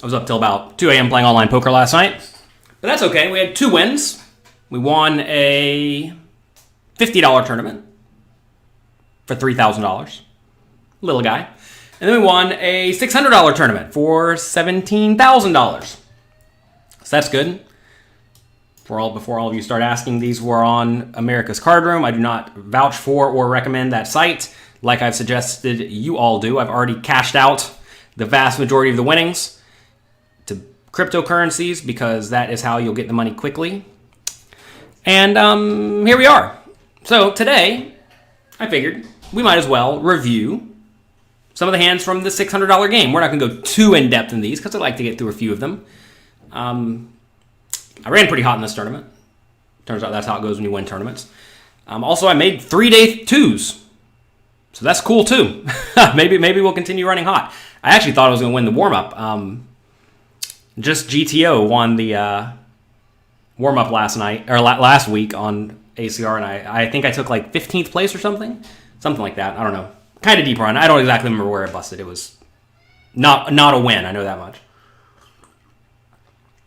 I was up till about 2 a.m. playing online poker last night. But that's okay. We had 2 wins. We won a $50 tournament for $3,000. Little guy. And then we won a $600 tournament for $17,000. So that's good. Before all of you start asking, these were on America's Card Room. I do not vouch for or recommend that site like I've suggested you all do. I've already cashed out the vast majority of the winnings to cryptocurrencies because that is how you'll get the money quickly. And here we are. So today, I figured we might as well review some of the hands from the $600 game. We're not going to go too in-depth in these because I like to get through a few of them. I ran pretty hot in this tournament. Turns out that's how it goes when you win tournaments. Also, I made 3-day 2s. So that's cool too. maybe we'll continue running hot. I actually thought I was going to win the warm-up. Just GTO won the warm-up last week on ACR, and I think I took like 15th place or something like that. I don't know. Kind of deep run. I don't exactly remember where I busted. It was not a win. I know that much.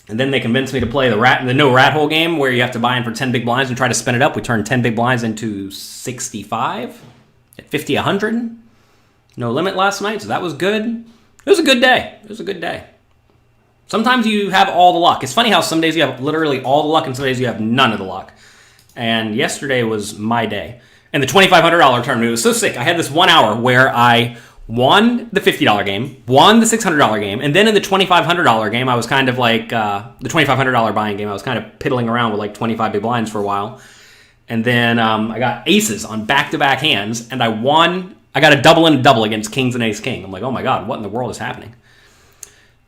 And then they convinced me to play the no rat hole game where you have to buy in for 10 big blinds and try to spin it up. We turned 10 big blinds into 65 at 50, 100. No limit last night, so that was good. It was a good day. Sometimes you have all the luck. It's funny how some days you have literally all the luck and some days you have none of the luck. And yesterday was my day. And the $2,500 tournament was so sick. I had this 1 hour where I won the $50 game, won the $600 game, and then in the $2,500 game, I was kind of like, the $2,500 buying game, I was kind of piddling around with like 25 big blinds for a while. And then I got aces on back-to-back hands, and I got a double and a double against kings and ace-king. I'm like, oh my god, what in the world is happening?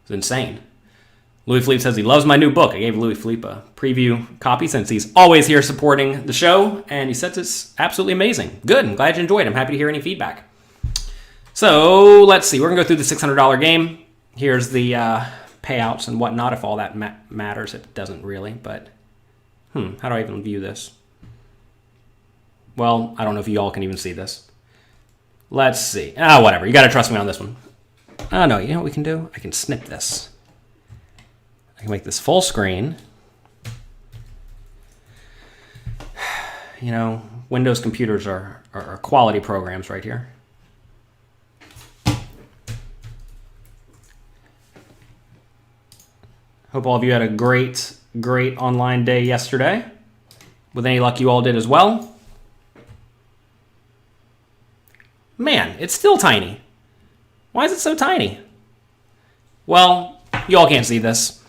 It's insane. Louis Philippe says he loves my new book. I gave Louis Philippe a preview copy since he's always here supporting the show, and he says it's absolutely amazing. Good, I'm glad you enjoyed it. I'm happy to hear any feedback. So, let's see. We're going to go through the $600 game. Here's the payouts and whatnot, if all that matters. It doesn't really, but how do I even view this? Well, I don't know if you all can even see this. Let's see. Whatever. You got to trust me on this one. No, you know what we can do? I can snip this. I can make this full screen. You know, Windows computers are quality programs right here. Hope all of you had a great online day yesterday. With any luck, you all did as well. Man, it's still tiny. Why is it so tiny? Well, you all can't see this,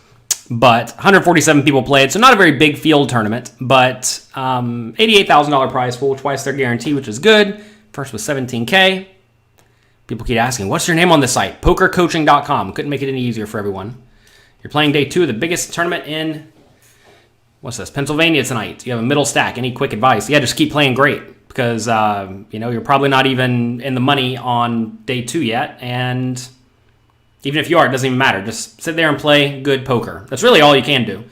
but 147 people played, so not a very big field tournament, but $88,000 prize pool, twice their guarantee, which is good. First was $17K. People keep asking, what's your name on this site? Pokercoaching.com. Couldn't make it any easier for everyone. You're playing day 2 of the biggest tournament in, Pennsylvania tonight. You have a middle stack. Any quick advice? Yeah, just keep playing great because, you're probably not even in the money on day 2 yet. And even if you are, it doesn't even matter. Just sit there and play good poker. That's really all you can do.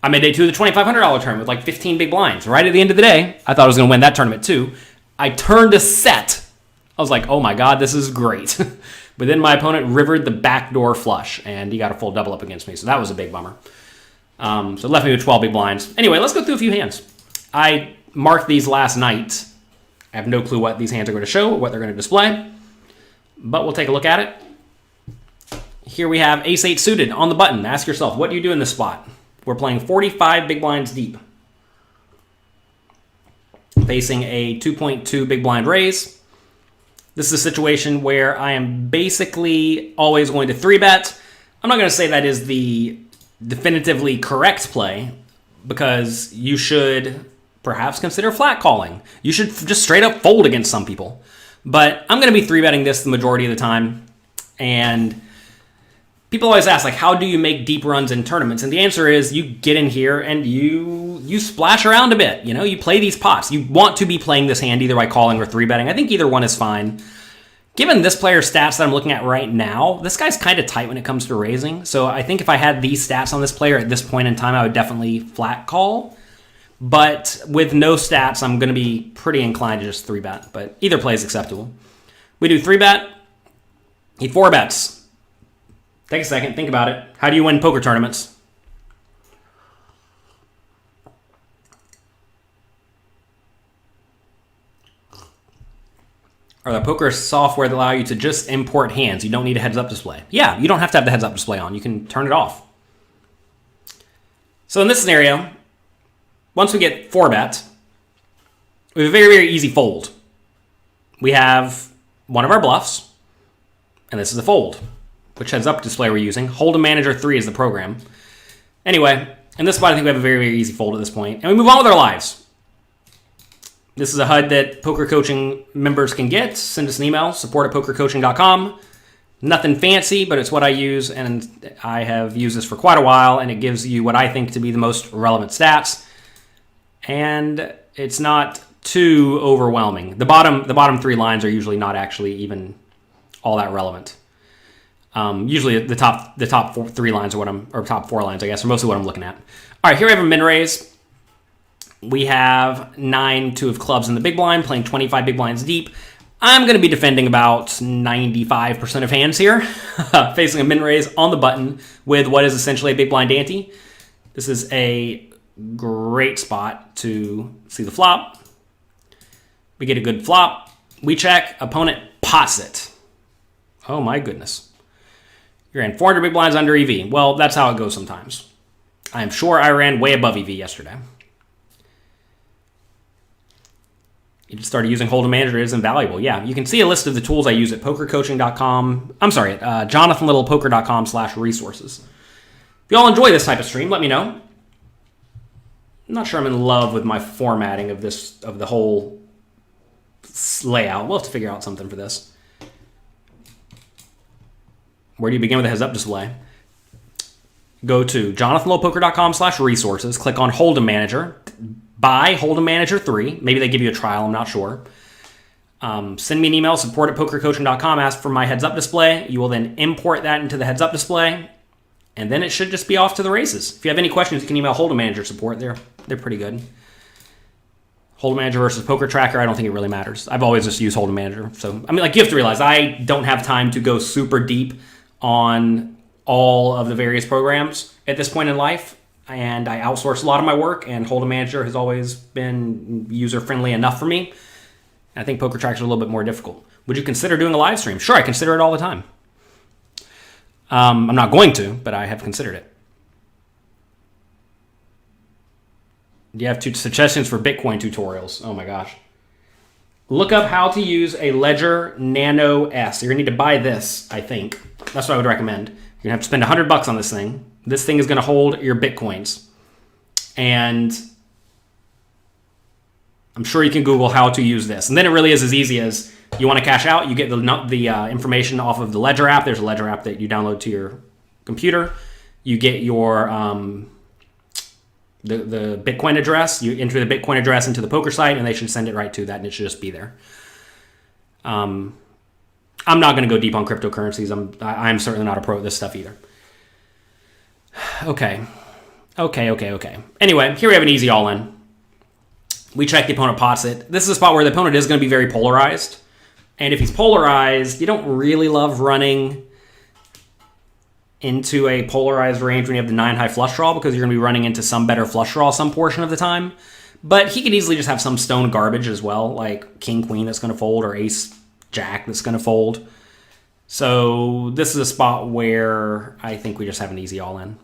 I made day 2 of the $2,500 tournament with like 15 big blinds. Right at the end of the day, I thought I was going to win that tournament too. I turned a set. I was like, oh my God, this is great. But then my opponent rivered the backdoor flush, and he got a full double up against me, so that was a big bummer. So it left me with 12 big blinds. Anyway, let's go through a few hands. I marked these last night. I have no clue what these hands are going to show, or what they're going to display, but we'll take a look at it. Here we have ace-8 suited on the button. Ask yourself, what do you do in this spot? We're playing 45 big blinds deep. Facing a 2.2 big blind raise. This is a situation where I am basically always going to 3-bet. I'm not going to say that is the definitively correct play because you should perhaps consider flat calling. You should just straight up fold against some people. But I'm going to be 3-betting this the majority of the time. And people always ask, like, how do you make deep runs in tournaments? And the answer is you get in here and you splash around a bit. You play these pots. You want to be playing this hand either by calling or 3-betting. I think either one is fine. Given this player's stats that I'm looking at right now, this guy's kind of tight when it comes to raising. So I think if I had these stats on this player at this point in time, I would definitely flat call. But with no stats, I'm going to be pretty inclined to just 3-bet. But either play is acceptable. We do 3-bet. He 4-bets. Take a second, think about it. How do you win poker tournaments? Or the poker software that allow you to just import hands. You don't need a heads-up display. Yeah, you don't have to have the heads-up display on. You can turn it off. So in this scenario, once we get 4-bet, we have a very, very easy fold. We have one of our bluffs, and this is a fold. Which heads-up display we're using. Hold'em Manager 3 is the program. Anyway, in this spot, I think we have a very, very easy fold at this point. And we move on with our lives. This is a HUD that poker coaching members can get. Send us an email, support@pokercoaching.com. Nothing fancy, but it's what I use, and I have used this for quite a while, and it gives you what I think to be the most relevant stats. And it's not too overwhelming. The bottom 3 lines are usually not actually even all that relevant. Usually the top 3 lines are top 4 lines, I guess, are mostly what I'm looking at. All right, here we have a min raise. We have 9 2 of clubs in the big blind, playing 25 big blinds deep. I'm going to be defending about 95% of hands here, facing a min raise on the button with what is essentially a big blind ante. This is a great spot to see the flop. We get a good flop. We check. Opponent pots it. Oh my goodness. You're in 400 big blinds under EV. Well, that's how it goes sometimes. I am sure I ran way above EV yesterday. You just started using Hold'em Manager. It is invaluable. Yeah, you can see a list of the tools I use at pokercoaching.com. I'm sorry, at jonathanlittlepoker.com/resources. If you all enjoy this type of stream, let me know. I'm not sure I'm in love with my formatting of the whole layout. We'll have to figure out something for this. Where do you begin with a heads-up display? Go to jonathanlittlepoker.com/resources. Click on Hold'em Manager. Buy Hold'em Manager 3. Maybe they give you a trial. I'm not sure. Send me an email, support@pokercoaching.com. Ask for my heads-up display. You will then import that into the heads-up display. And then it should just be off to the races. If you have any questions, you can email Hold'em Manager support. They're pretty good. Hold'em Manager versus Poker Tracker, I don't think it really matters. I've always just used Hold'em Manager. So, I mean, like, you have to realize I don't have time to go super deep on all of the various programs at this point in life. And I outsource a lot of my work, and Hold'em Manager has always been user-friendly enough for me. I think Poker Tracker is a little bit more difficult. Would you consider doing a live stream? Sure, I consider it all the time. I'm not going to, but I have considered it. Do you have 2 suggestions for Bitcoin tutorials? Oh my gosh. Look up how to use a Ledger Nano S. You're going to need to buy this, I think. That's what I would recommend. You're going to have to spend $100 on this thing. This thing is going to hold your Bitcoins. And I'm sure you can Google how to use this. And then it really is as easy as you want to cash out. You get the information off of the Ledger app. There's a Ledger app that you download to your computer. You get your the Bitcoin address. You enter the Bitcoin address into the poker site, and they should send it right to that, and it should just be there. I'm not going to go deep on cryptocurrencies. I'm certainly not a pro at this stuff either. Okay. Anyway, here we have an easy all-in. We check the opponent pots it. This is a spot where the opponent is going to be very polarized. And if he's polarized, you don't really love running into a polarized range when you have the 9 high flush draw, because you're going to be running into some better flush draw some portion of the time. But he could easily just have some stone garbage as well, like king, queen that's going to fold, or ace, jack that's going to fold. So this is a spot where I think we just have an easy all-in.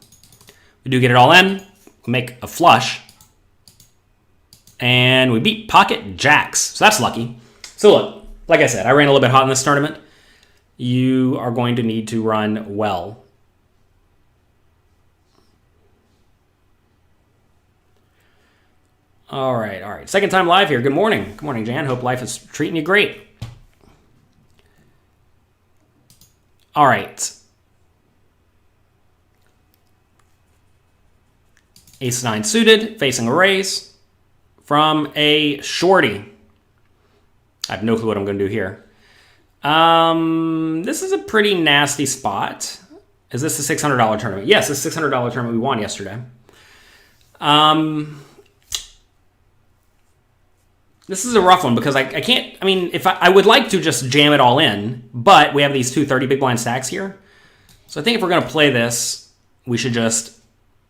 We do get it all in. We make a flush. And we beat pocket jacks. So that's lucky. So look, like I said, I ran a little bit hot in this tournament. You are going to need to run well. All right. Second time live here. Good morning. Good morning, Jan. Hope life is treating you great. All right. Ace-9 suited, facing a raise from a shorty. I have no clue what I'm going to do here. This is a pretty nasty spot. Is this the $600 tournament? Yes, this $600 tournament we won yesterday. This is a rough one because I can't, I would like to just jam it all in, but we have these 2 30 big blind stacks here. So I think if we're going to play this, we should just,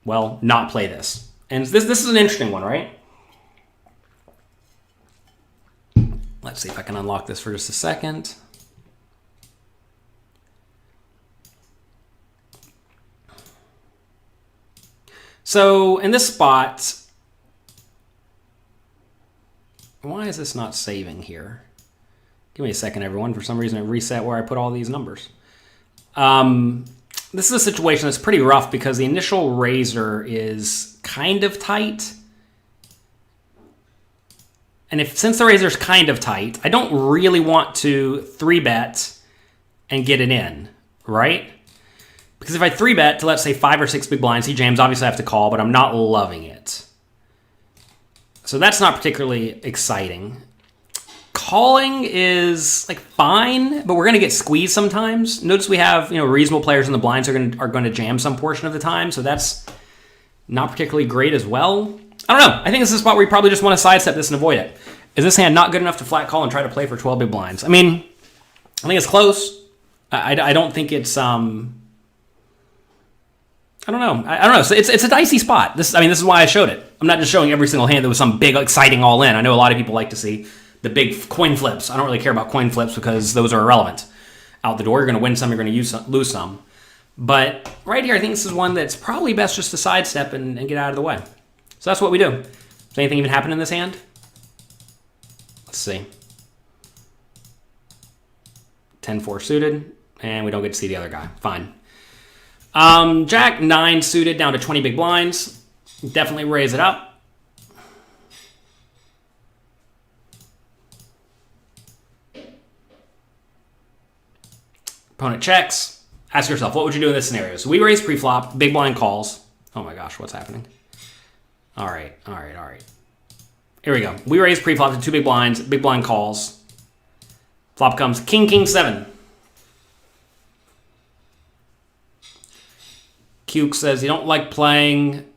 well, not play this. And this is an interesting one, right? Let's see if I can unlock this for just a second. So in this spot, why is this not saving here? Give me a second, everyone. For some reason, it reset where I put all these numbers. This is a situation that's pretty rough because the initial razor is kind of tight. And since the razor is kind of tight, I don't really want to 3-bet and get it in, right? Because if I 3-bet to, let's say, 5 or 6 big blinds, he jams, obviously I have to call, but I'm not loving it. So that's not particularly exciting. Calling is like fine, but we're going to get squeezed sometimes. Notice we have, reasonable players in the blinds are going to jam some portion of the time, so that's not particularly great as well. I don't know. I think this is a spot where you probably just want to sidestep this and avoid it. Is this hand not good enough to flat call and try to play for 12 big blinds? I mean, I think it's close. I don't think it's I don't know. I don't know. So it's a dicey spot. This is why I showed it. I'm not just showing every single hand that was some big, exciting all in. I know a lot of people like to see the big coin flips. I don't really care about coin flips because those are irrelevant. Out the door, you're going to win some, you're going to lose some. But right here, I think this is one that's probably best just to sidestep and get out of the way. So that's what we do. Does anything even happen in this hand? Let's see. 10-4 suited, and we don't get to see the other guy. Fine. Jack 9 suited down to 20 big blinds. Definitely raise it up. Opponent checks. Ask yourself, what would you do in this scenario? So we raise pre-flop, big blind calls. Oh my gosh, what's happening? All right. Here we go. We raise pre-flop to 2 big blinds, big blind calls. Flop comes king, king, 7. Cuke says you don't like calling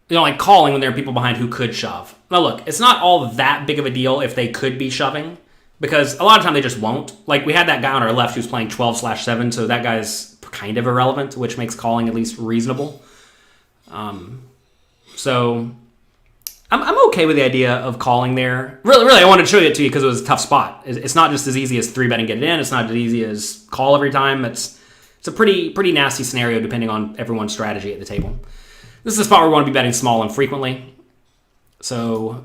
when there are people behind who could shove. Now look, it's not all that big of a deal if they could be shoving, because a lot of time they just won't. Like we had that guy on our left who's playing 12/7, so that guy's kind of irrelevant, which makes calling at least reasonable. So I'm okay with the idea of calling there. Really, I wanted to show it to you because it was a tough spot. It's not just as easy as 3-bet and get it in. It's not as easy as call every time. It's a pretty nasty scenario depending on everyone's strategy at the table. This is a spot where we want to be betting small and frequently. So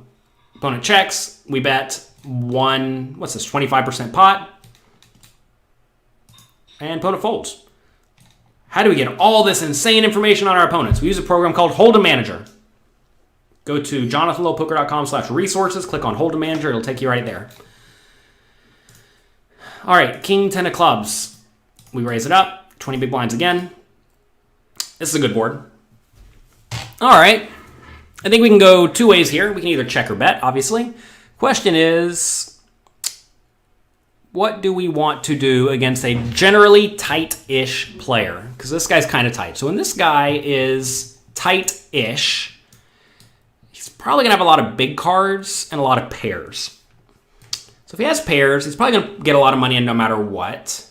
opponent checks. We bet 25% pot. And opponent folds. How do we get all this insane information on our opponents? We use a program called Hold'em Manager. Go to jonathanlowpoker.com/resources, click on Hold'em Manager, it'll take you right there. All right, king 10 of clubs. We raise it up, 20 big blinds again. This is a good board. All right, I think we can go 2 ways here. We can either check or bet, obviously. Question is, what do we want to do against a generally tight-ish player? Because this guy's kind of tight. So when this guy is tight-ish, he's probably going to have a lot of big cards and a lot of pairs. So if he has pairs, he's probably going to get a lot of money in no matter what.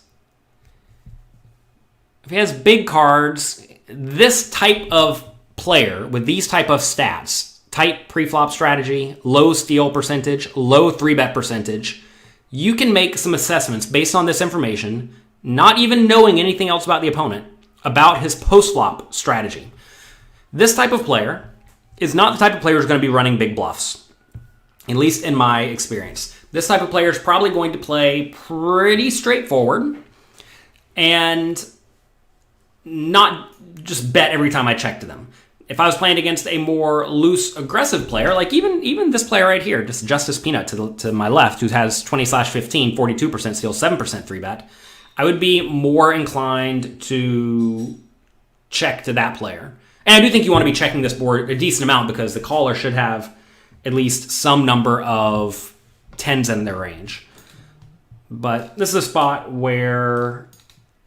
If he has big cards, this type of player with these type of stats, tight pre-flop strategy, low steal percentage, low 3-bet percentage, you can make some assessments based on this information, not even knowing anything else about the opponent, about his post-flop strategy. This type of player is not the type of player who's going to be running big bluffs, at least in my experience. This type of player is probably going to play pretty straightforward and not just bet every time I check to them. If I was playing against a more loose, aggressive player, like even this player right here, just Justice Peanut to my left, who has 20/15, 42% steal, 7% 3-bet, I would be more inclined to check to that player. And I do think you want to be checking this board a decent amount because the caller should have at least some number of 10s in their range. But this is a spot where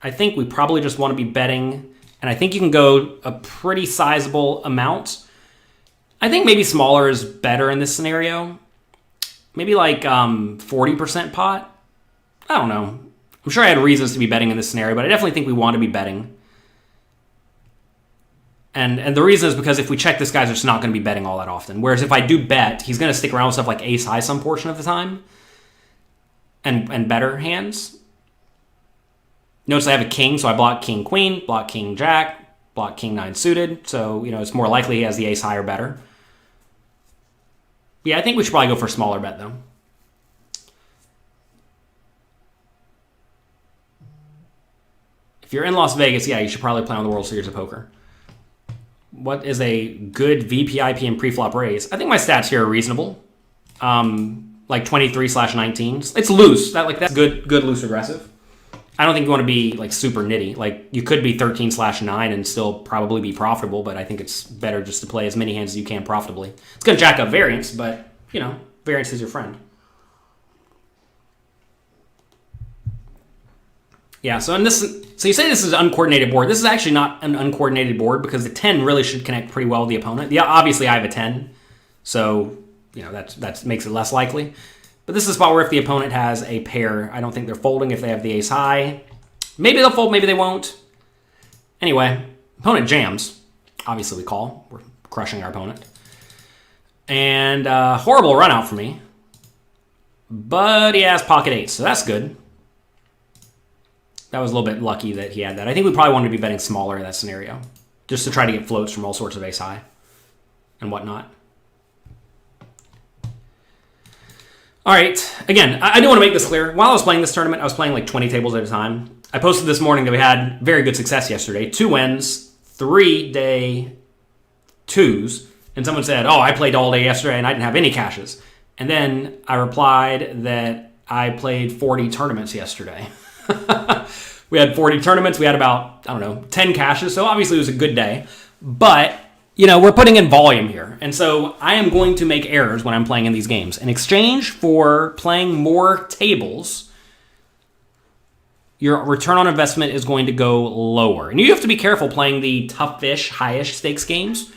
I think we probably just want to be betting, and I think you can go a pretty sizable amount. I think maybe smaller is better in this scenario. Maybe like 40% pot. I don't know. I'm sure I had reasons to be betting in this scenario, but I definitely think we want to be betting. And the reason is because if we check, this guy's just not going to be betting all that often. Whereas if I do bet, he's going to stick around with stuff like ace high some portion of the time. And better hands. Notice I have a king, so I block king queen, block king jack, block king 9 suited. So, it's more likely he has the ace high or better. Yeah, I think we should probably go for a smaller bet, though. If you're in Las Vegas, yeah, you should probably play on the World Series of Poker. What is a good VPIP and preflop raise? I think my stats here are reasonable. Like 23/19. It's loose. That's good loose aggressive. I don't think you want to be like super nitty. Like you could be 13/9 and still probably be profitable, but I think it's better just to play as many hands as you can profitably. It's going to jack up variance, but variance is your friend. Yeah, so you say this is an uncoordinated board. This is actually not an uncoordinated board because the 10 really should connect pretty well with the opponent. Yeah, obviously I have a 10, so that makes it less likely. But this is a spot where if the opponent has a pair, I don't think they're folding if they have the ace high. Maybe they'll fold, maybe they won't. Anyway, opponent jams. Obviously we call. We're crushing our opponent. And horrible run out for me. But he has pocket 8, so that's good. That was a little bit lucky that he had that. I think we probably wanted to be betting smaller in that scenario, just to try to get floats from all sorts of ace high and whatnot. All right, again, I do want to make this clear. While I was playing this tournament, I was playing like 20 tables at a time. I posted this morning that we had very good success yesterday. 2 wins, 3 day 2s, and someone said, oh, I played all day yesterday and I didn't have any cashes. And then I replied that I played 40 tournaments yesterday. We had 40 tournaments. We had about, 10 cashes. So obviously it was a good day. But, we're putting in volume here. And so I am going to make errors when I'm playing in these games. In exchange for playing more tables, your return on investment is going to go lower. And you have to be careful playing the tough-ish, high-ish stakes games,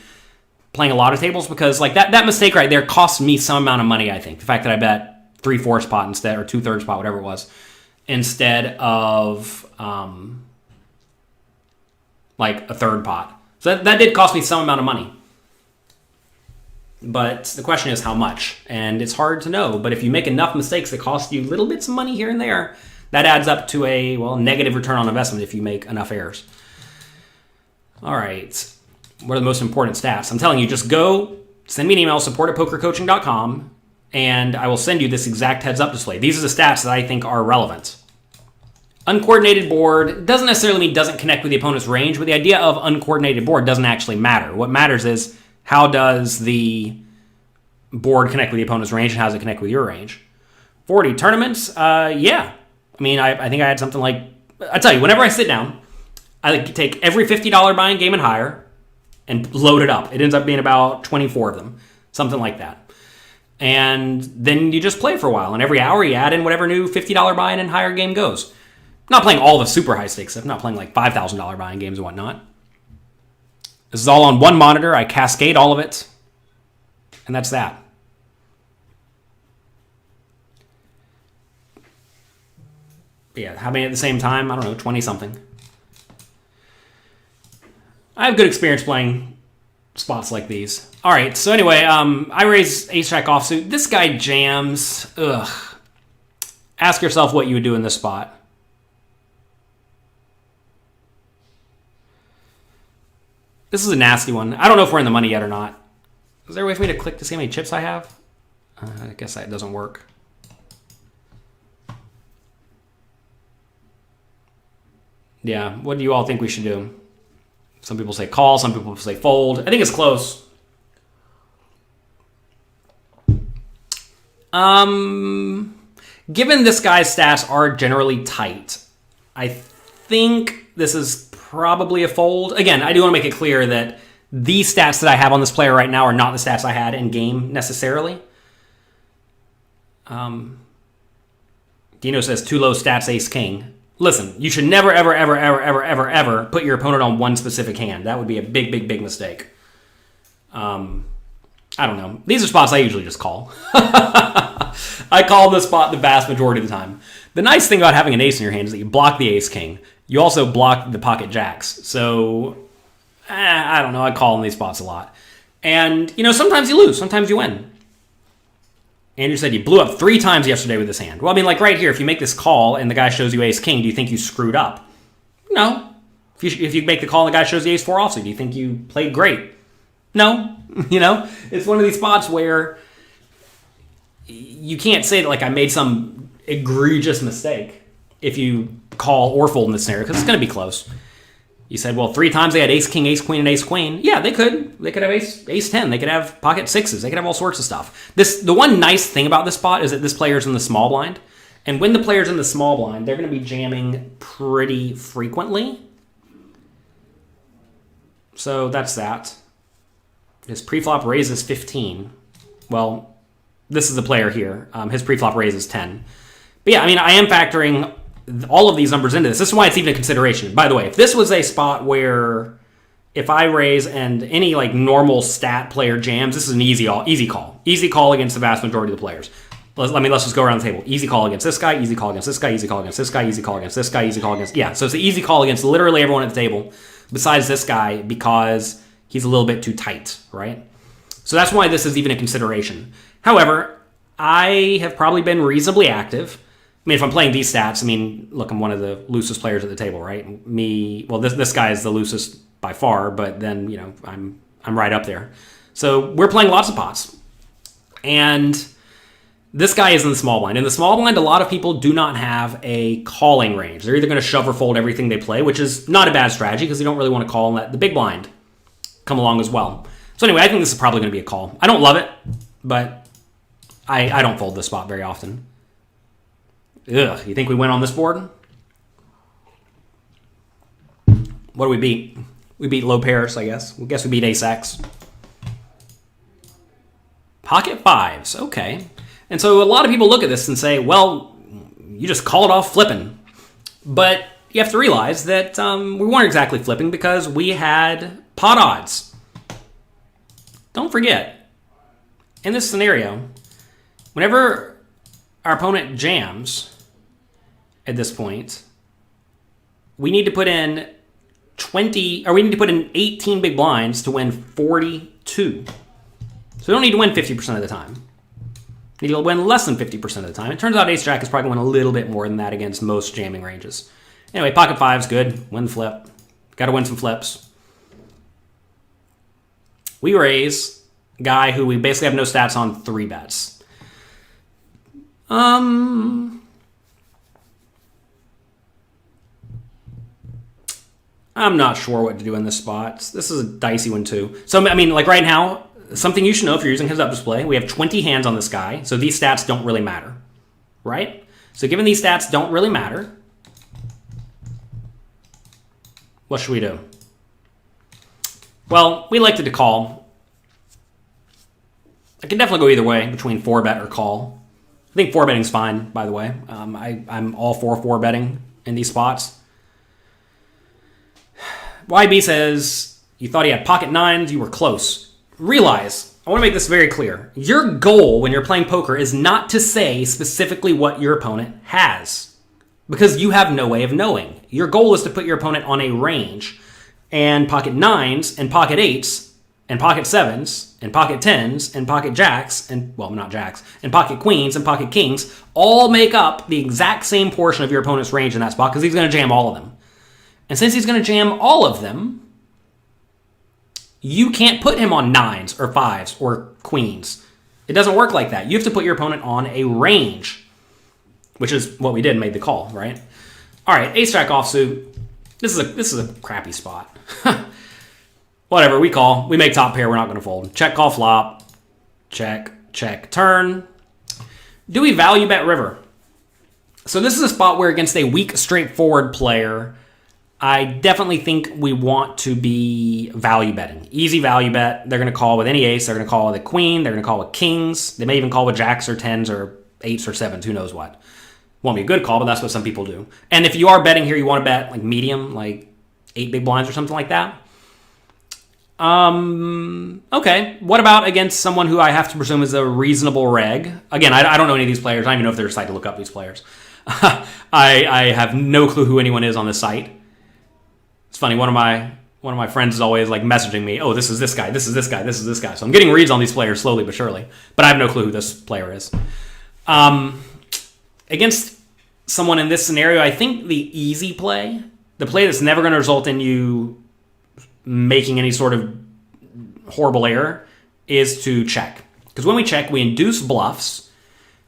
playing a lot of tables, because like that mistake right there cost me some amount of money, I think. The fact that I bet 3/4 pot instead, or 2/3 pot, whatever it was, instead of like a third pot. So that did cost me some amount of money. But the question is how much? And it's hard to know. But if you make enough mistakes that cost you little bits of money here and there, that adds up to a, negative return on investment if you make enough errors. All right. What are the most important stats? I'm telling you, just go send me an email, support@pokercoaching.com, and I will send you this exact heads-up display. These are the stats that I think are relevant. Uncoordinated board doesn't necessarily mean doesn't connect with the opponent's range, but the idea of uncoordinated board doesn't actually matter. What matters is how does the board connect with the opponent's range and how does it connect with your range? 40 tournaments, yeah. I mean, I think I had something like, I tell you, whenever I sit down, I like to take every $50 buying game and higher and load it up. It ends up being about 24 of them, something like that. And then you just play for a while, and every hour you add in whatever new $50 buy-in and higher game goes. I'm not playing all the super high stakes stuff. I'm not playing like $5,000 buy-in games and whatnot. This is all on one monitor. I cascade all of it, and that's that. But yeah, how many at the same time? I don't know, 20-something. I have good experience playing spots like these. All right, so anyway, I raise ace-jack offsuit. This guy jams. Ugh. Ask yourself what you would do in this spot. This is a nasty one. I don't know if we're in the money yet or not. Is there a way for me to click to see how many chips I have? I guess that doesn't work. Yeah, what do you all think we should do? Some people say call, some people say fold. I think it's close. Given this guy's stats are generally tight, I think this is probably a fold. Again, I do want to make it clear that these stats that I have on this player right now are not the stats I had in game necessarily. Dino says too low stats ace king. Listen, you should never, ever, ever, ever, ever, ever, ever put your opponent on one specific hand. That would be a big, big, big mistake. I don't know. These are spots I usually just call. I call this spot the vast majority of the time. The nice thing about having an ace in your hand is that you block the ace-king. You also block the pocket jacks. So, I don't know. I call in these spots a lot. And, sometimes you lose. Sometimes you win. Andrew said you blew up 3 times yesterday with this hand. Well, I mean, like right here, if you make this call and the guy shows you ace-king, do you think you screwed up? No. If you make the call and the guy shows you ace-4 offsuit, do you think you played great? No. It's one of these spots where you can't say that, like, I made some egregious mistake if you call or fold in this scenario, because it's going to be close. You said, well, 3 times they had ace-king, ace-queen, and ace-queen. Yeah, they could. They could have ace-10. They could have pocket 6s. They could have all sorts of stuff. The one nice thing about this spot is that this player's in the small blind. And when the player's in the small blind, they're going to be jamming pretty frequently. So that's that. His preflop raises 15. Well, this is the player here. His preflop raises 10. But yeah, I mean, I am factoring all of these numbers into this. This is why it's even a consideration. By the way, if this was a spot where if I raise and any like normal stat player jams, this is an easy call. Easy call against the vast majority of the players. Let's just go around the table. Easy call against this guy, easy call against this guy, easy call against this guy, easy call against this guy, easy call against... Yeah, so it's an easy call against literally everyone at the table besides this guy because he's a little bit too tight, right? So that's why this is even a consideration. However, I have probably been reasonably active. I mean, if I'm playing these stats, I mean, look, I'm one of the loosest players at the table, right? This guy is the loosest by far, but then, I'm right up there. So we're playing lots of pots. And this guy is in the small blind. In the small blind, a lot of people do not have a calling range. They're either going to shove or fold everything they play, which is not a bad strategy because they don't really want to call and let the big blind come along as well. So anyway, I think this is probably going to be a call. I don't love it, but I don't fold this spot very often. Ugh, you think we win on this board? What do we beat? We beat low pairs, I guess. I guess we beat ace-x. Pocket 5s, okay. And so a lot of people look at this and say, well, you just called off flipping. But you have to realize that we weren't exactly flipping because we had pot odds. Don't forget, in this scenario, whenever our opponent jams at this point, we need to put in 18 big blinds to win 42. So we don't need to win 50% of the time. We need to win less than 50% of the time. It turns out ace-jack is probably going to win a little bit more than that against most jamming ranges. Anyway, pocket 5's good. Win the flip. Got to win some flips. We raise guy who we basically have no stats on 3 bets. I'm not sure what to do in this spot. This is a dicey one too. So, I mean, like right now, something you should know if you're using heads up display, we have 20 hands on this guy, so these stats don't really matter, right? So given these stats don't really matter, what should we do? Well, we elected to call. I can definitely go either way between 4-bet or call. I think 4-betting's fine, by the way. I'm all for 4-betting in these spots. YB says, you thought he had pocket 9s, you were close. Realize, I want to make this very clear. Your goal when you're playing poker is not to say specifically what your opponent has, because you have no way of knowing. Your goal is to put your opponent on a range, and pocket 9s and pocket 8s and pocket 7s and pocket 10s and pocket jacks and, well, not jacks, and pocket queens and pocket kings all make up the exact same portion of your opponent's range in that spot because he's going to jam all of them. And since he's going to jam all of them, you can't put him on 9s or 5s or queens. It doesn't work like that. You have to put your opponent on a range, which is what we did and made the call, right? All right, ace-jack offsuit. This is a crappy spot. Whatever, we call. We make top pair. We're not going to fold. Check, call, flop. Check, check, turn. Do we value bet river? So this is a spot where against a weak, straightforward player, I definitely think we want to be value betting. Easy value bet. They're going to call with any ace. They're going to call with a queen. They're going to call with kings. They may even call with jacks or 10s or 8s or 7s. Who knows what. Won't be a good call, but that's what some people do. And if you are betting here, you want to bet like medium, like 8 big blinds or something like that. Okay. What about against someone who I have to presume is a reasonable reg? Again, I don't know any of these players. I don't even know if they're decided to look up these players. I have no clue who anyone is on this site. It's funny. One of my friends is always like messaging me. Oh, this is this guy. This is this guy. This is this guy. So I'm getting reads on these players slowly but surely. But I have no clue who this player is. Against someone in this scenario, I think the easy play, the play that's never going to result in you making any sort of horrible error, is to check. Because when we check, we induce bluffs.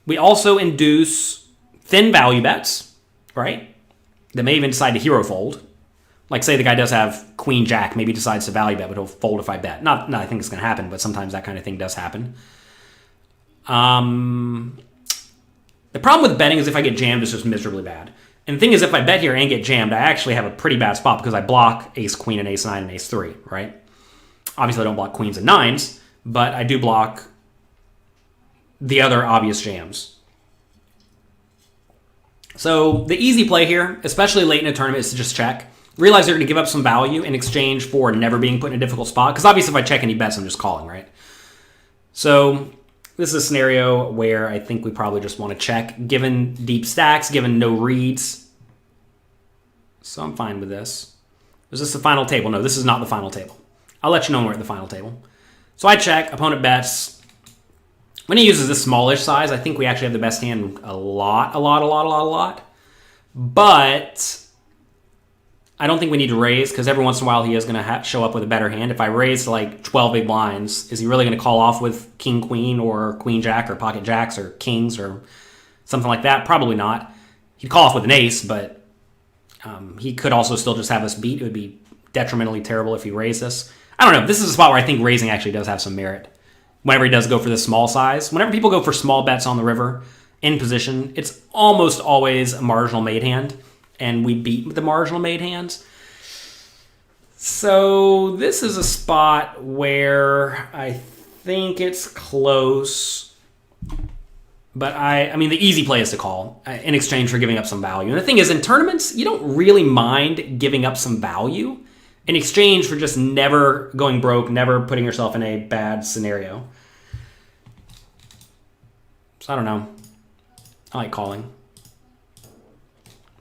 We also induce thin value bets, right? That may even decide to hero fold. Like, say the guy does have queen jack, maybe decides to value bet, but he'll fold if I bet. Not I think it's going to happen, but sometimes that kind of thing does happen. The problem with betting is if I get jammed, it's just miserably bad. And the thing is, if I bet here and get jammed, I actually have a pretty bad spot because I block ace queen and ace 9 and ace 3, right? Obviously, I don't block queens and nines, but I do block the other obvious jams. So the easy play here, especially late in a tournament, is to just check. Realize you're going to give up some value in exchange for never being put in a difficult spot. Because obviously, if I check and he bets, I'm just calling, right? So this is a scenario where I think we probably just want to check, given deep stacks, given no reads. So I'm fine with this. Is this the final table? No, this is not the final table. I'll let you know when we're at the final table. So I check, opponent bets. When he uses this smallish size, I think we actually have the best hand a lot. But I don't think we need to raise, because every once in a while he is going to show up with a better hand. If I raise to like 12 big blinds, is he really going to call off with king, queen, or queen, jack, or pocket jacks, or kings, or something like that? Probably not. He'd call off with an ace, but he could also still just have us beat. It would be detrimentally terrible if he raised us. I don't know. This is a spot where I think raising actually does have some merit. Whenever he does go for this small size, whenever people go for small bets on the river in position, it's almost always a marginal made hand, and we beat the marginal made hands. So this is a spot where I think it's close, but I mean, the easy play is to call in exchange for giving up some value. And the thing is, in tournaments, you don't really mind giving up some value in exchange for just never going broke, never putting yourself in a bad scenario. So I don't know. I like calling.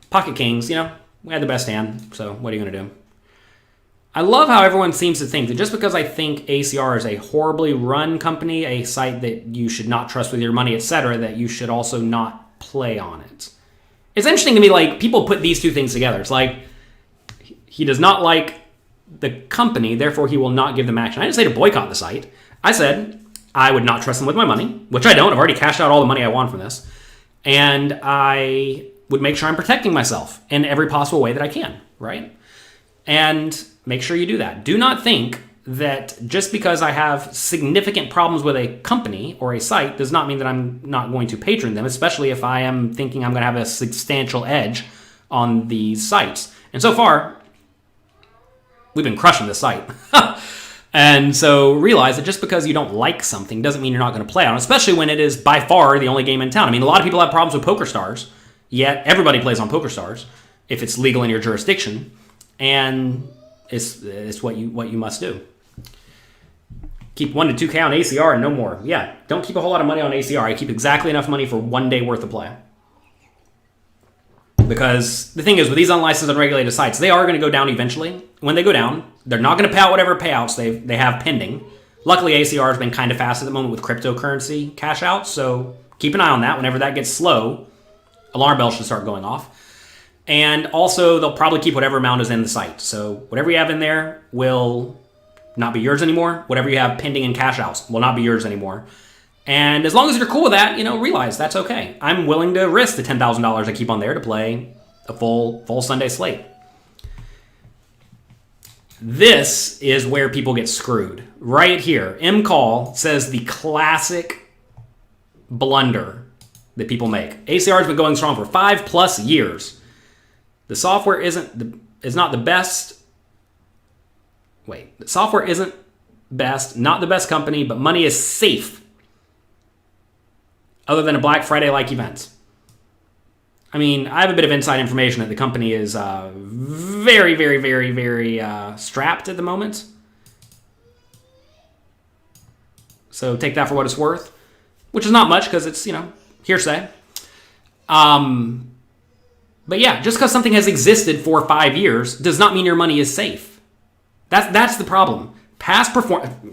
Pocket kings, we had the best hand, so what are you going to do? I love how everyone seems to think that just because I think ACR is a horribly run company, a site that you should not trust with your money, etc., that you should also not play on it. It's interesting to me, like, people put these two things together. It's like, he does not like the company, therefore he will not give them action. I didn't say to boycott the site. I said I would not trust them with my money, which I don't. I've already cashed out all the money I want from this. And I would make sure I'm protecting myself in every possible way that I can, right? And make sure you do that. Do not think that just because I have significant problems with a company or a site does not mean that I'm not going to patron them, especially if I am thinking I'm going to have a substantial edge on these sites. And so far, we've been crushing this site. And so realize that just because you don't like something doesn't mean you're not going to play on it, especially when it is by far the only game in town. I mean, a lot of people have problems with PokerStars, yet everybody plays on PokerStars if it's legal in your jurisdiction, and it's what you must do. Keep 1 to 2K on ACR and no more. Yeah, don't keep a whole lot of money on ACR. I keep exactly enough money for 1 day worth of play. Because the thing is, with these unlicensed, unregulated sites, they are going to go down eventually. When they go down, they're not going to pay out whatever payouts they have pending. Luckily, ACR has been kind of fast at the moment with cryptocurrency cash out, so keep an eye on that. Whenever that gets slow, alarm bells should start going off. And also, they'll probably keep whatever amount is in the site. So whatever you have in there will not be yours anymore. Whatever you have pending in cash outs will not be yours anymore. And as long as you're cool with that, realize that's okay. I'm willing to risk the $10,000 I keep on there to play a full Sunday slate. This is where people get screwed. Right here. M-Call says the classic blunder that people make. ACR has been going strong for 5+ years. The software is not the best. Wait, the software isn't best, not the best company, but money is safe. Other than a Black Friday-like event. I mean, I have a bit of inside information that the company is very, very, very, very strapped at the moment. So take that for what it's worth, which is not much because it's, hearsay. But yeah, just because something has existed for 5 years does not mean your money is safe. That's the problem.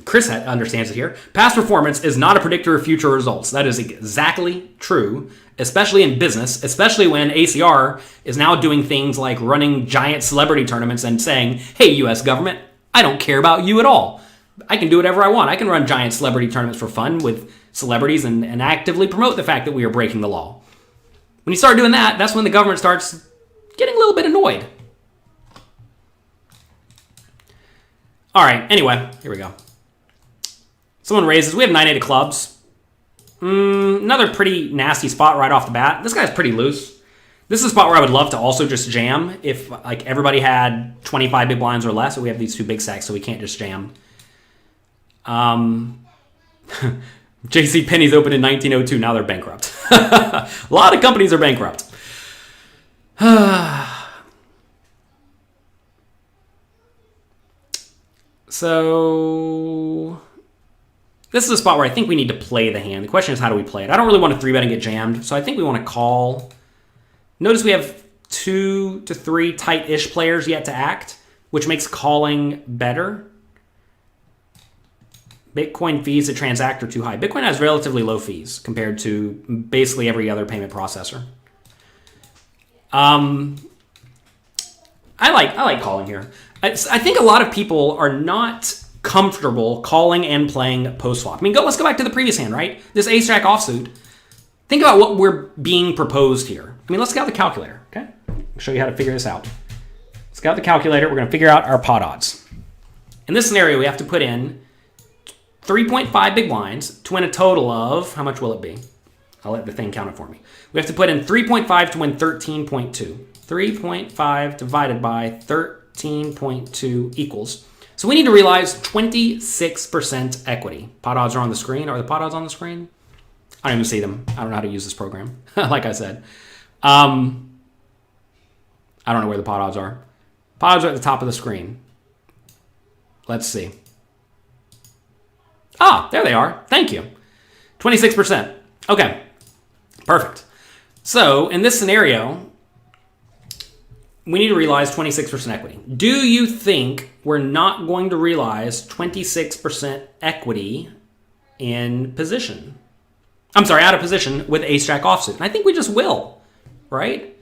Chris understands it here. Past performance is not a predictor of future results. That is exactly true, especially in business, especially when ACR is now doing things like running giant celebrity tournaments and saying, hey, US government, I don't care about you at all. I can do whatever I want. I can run giant celebrity tournaments for fun with celebrities and actively promote the fact that we are breaking the law. When you start doing that, that's when the government starts getting a little bit annoyed. All right, anyway, here we go. Someone raises. We have 9-8 of clubs. Another pretty nasty spot right off the bat. This guy's pretty loose. This is a spot where I would love to also just jam if like everybody had 25 big blinds or less. So we have these 2 big stacks, so we can't just jam. J.C. Penney's opened in 1902. Now they're bankrupt. A lot of companies are bankrupt. So this is a spot where I think we need to play the hand. The question is, how do we play it? I don't really want to 3-bet and get jammed, so I think we want to call. Notice we have 2 to 3 tight-ish players yet to act, which makes calling better. Bitcoin fees to transact are too high. Bitcoin has relatively low fees compared to basically every other payment processor. I like calling here. I think a lot of people are not comfortable calling and playing post flop. I mean, let's go back to the previous hand, right? This ace jack offsuit. Think about what we're being proposed here. I mean, let's get out the calculator, okay? I'll show you how to figure this out. Let's get out the calculator. We're going to figure out our pot odds. In this scenario, we have to put in 3.5 big blinds to win a total of, how much will it be? I'll let the thing count it for me. We have to put in 3.5 to win 13.2. 3.5 divided by 13.2 equals. So we need to realize 26% equity. Pot odds are on the screen. Are the pot odds on the screen? I don't even see them. I don't know how to use this program. Like I said. I don't know where the pot odds are. Pot odds are at the top of the screen. Let's see. Ah, there they are. Thank you. 26%. Okay. Perfect. So in this scenario, we need to realize 26% equity. Do you think we're not going to realize 26% equity in position? I'm sorry, out of position with ace jack offsuit. And I think we just will, right?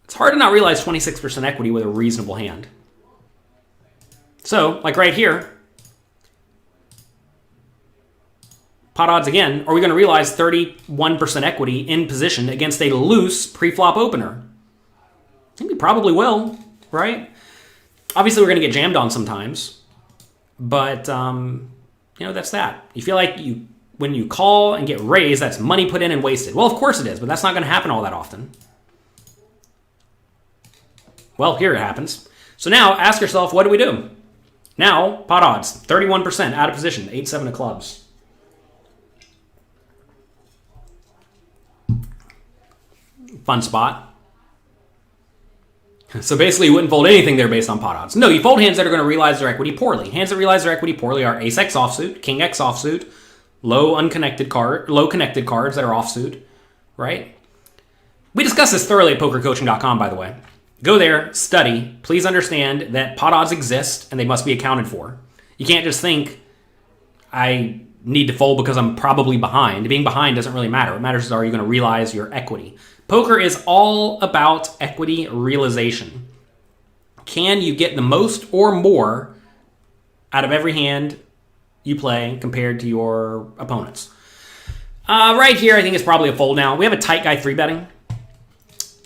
It's hard to not realize 26% equity with a reasonable hand. So, like right here, pot odds again, are we going to realize 31% equity in position against a loose pre-flop opener? I think we probably will, right? Obviously, we're going to get jammed on sometimes, but that's that. You feel like when you call and get raised, that's money put in and wasted. Well, of course it is, but that's not going to happen all that often. Well, here it happens. So now ask yourself, what do we do? Now, pot odds, 31% out of position, 8-7 of clubs. Fun spot. So basically, you wouldn't fold anything there based on pot odds. No, you fold hands that are going to realize their equity poorly. Hands that realize their equity poorly are ace X offsuit, king X offsuit, low connected cards that are offsuit, right? We discussed this thoroughly at pokercoaching.com, by the way. Go there, study. Please understand that pot odds exist and they must be accounted for. You can't just think, I need to fold because I'm probably behind. Being behind doesn't really matter. What matters is, are you going to realize your equity? Poker is all about equity realization. Can you get the most or more out of every hand you play compared to your opponents? Right here, I think it's probably a fold now. We have a tight guy 3-betting.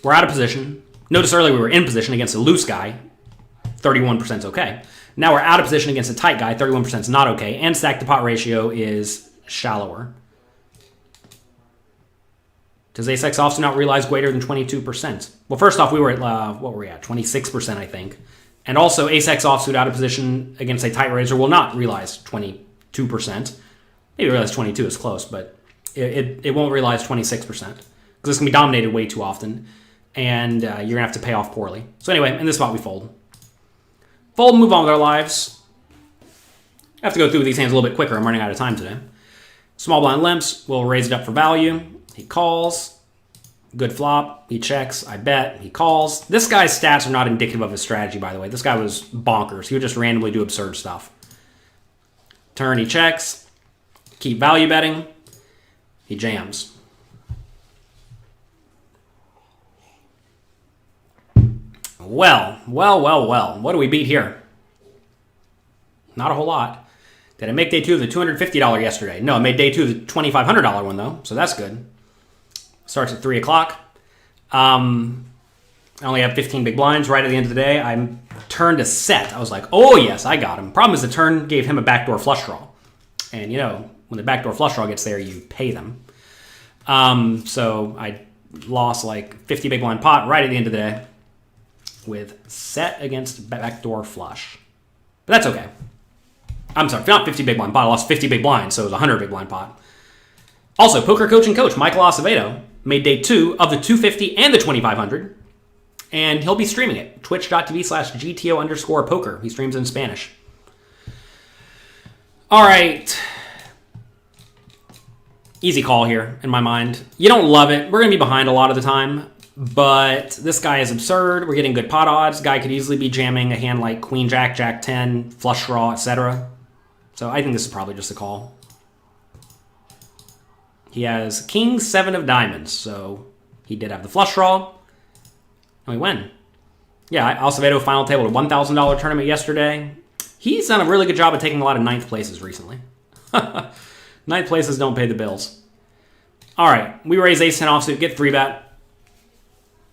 We're out of position. Notice earlier we were in position against a loose guy. 31% is okay. Now we're out of position against a tight guy. 31% is not okay. And stack to pot ratio is shallower. Does ace X offsuit not realize greater than 22%? Well, first off, we were at, what were we at? 26%, I think. And also, ace X offsuit out of position against a tight raiser will not realize 22%. Maybe realize 22 is close, but it won't realize 26%. Because this can be dominated way too often. And you're going to have to pay off poorly. So anyway, in this spot, we fold. Fold, move on with our lives. I have to go through these hands a little bit quicker. I'm running out of time today. Small blind limps. We'll raise it up for value. He calls. Good flop. He checks. I bet. He calls. This guy's stats are not indicative of his strategy, by the way. This guy was bonkers. He would just randomly do absurd stuff. Turn, he checks. Keep value betting. He jams. Well. What do we beat here? Not a whole lot. Did I make day 2 of the $250 yesterday? No, I made day 2 of the $2,500 one, though, so that's good. Starts at 3 o'clock. I only have 15 big blinds right at the end of the day. I turned a set. I was like, oh, yes, I got him. Problem is the turn gave him a backdoor flush draw. And, you know, when the backdoor flush draw gets there, you pay them. So I lost like 50 big blind pot right at the end of the day with set against backdoor flush. But that's okay. I'm sorry, not 50 big blind pot. I lost 50 big blinds, so it was 100 big blind pot. Also, poker coaching coach Michael Acevedo made day 2 of the 250 and the 2500, and he'll be streaming it. Twitch.tv/GTO_poker. He streams in Spanish. All right. Easy call here in my mind. You don't love it. We're going to be behind a lot of the time, but this guy is absurd. We're getting good pot odds. Guy could easily be jamming a hand like Queen Jack, Jack 10, flush draw, etc. So I think this is probably just a call. He has King 7 of diamonds, so he did have the flush draw. And we win. Yeah, Acevedo final table, a $1,000 tournament yesterday. He's done a really good job of taking a lot of 9th places recently. 9th places don't pay the bills. All right, we raise ace 10 offsuit, get 3-bet.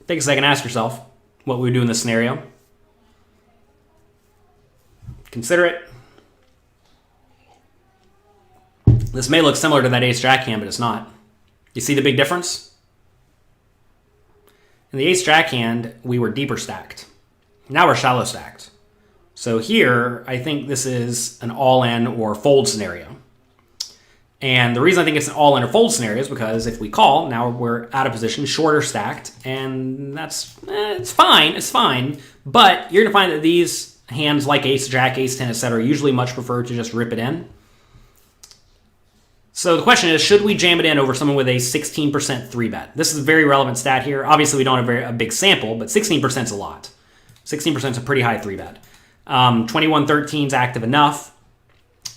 Take a second, ask yourself what we would do in this scenario. Consider it. This may look similar to that ace-jack hand, but it's not. You see the big difference? In the ace-jack hand, we were deeper stacked. Now we're shallow stacked. So here, I think this is an all-in or fold scenario. And the reason I think it's an all-in or fold scenario is because if we call, now we're out of position, shorter stacked, and that's, it's fine. But you're going to find that these hands like ace-jack, ace-10, etc. usually much prefer to just rip it in. So the question is, should we jam it in over someone with a 16% 3-bet? This is a very relevant stat here. Obviously, we don't have a big sample, but 16% is a lot. 16% is a pretty high 3-bet. 21-13 is active enough.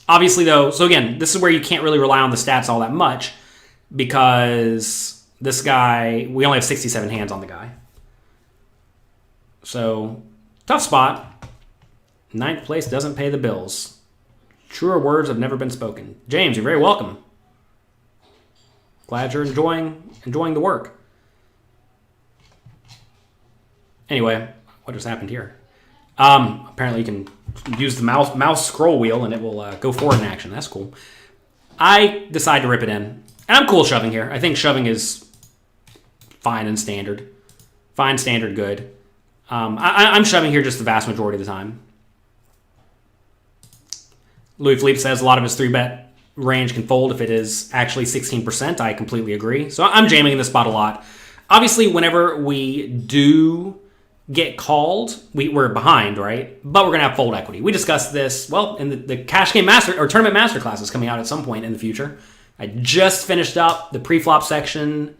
Obviously, though, so again, this is where you can't really rely on the stats all that much because this guy, we only have 67 hands on the guy. So, tough spot. 9th place doesn't pay the bills. Truer words have never been spoken. James, you're very welcome. Glad you're enjoying the work. Anyway, what just happened here? Apparently you can use the mouse scroll wheel and it will go forward in action. That's cool. I decide to rip it in. And I'm cool shoving here. I think shoving is fine and standard. Fine, standard, good. I'm shoving here just the vast majority of the time. Louis Philippe says a lot of his 3-bet range can fold if it is actually 16%. I completely agree. So I'm jamming in this spot a lot. Obviously, whenever we do get called, we're behind, right? But we're going to have fold equity. We discussed this, well, in the Cash Game Master or Tournament Master class is coming out at some point in the future. I just finished up the pre-flop section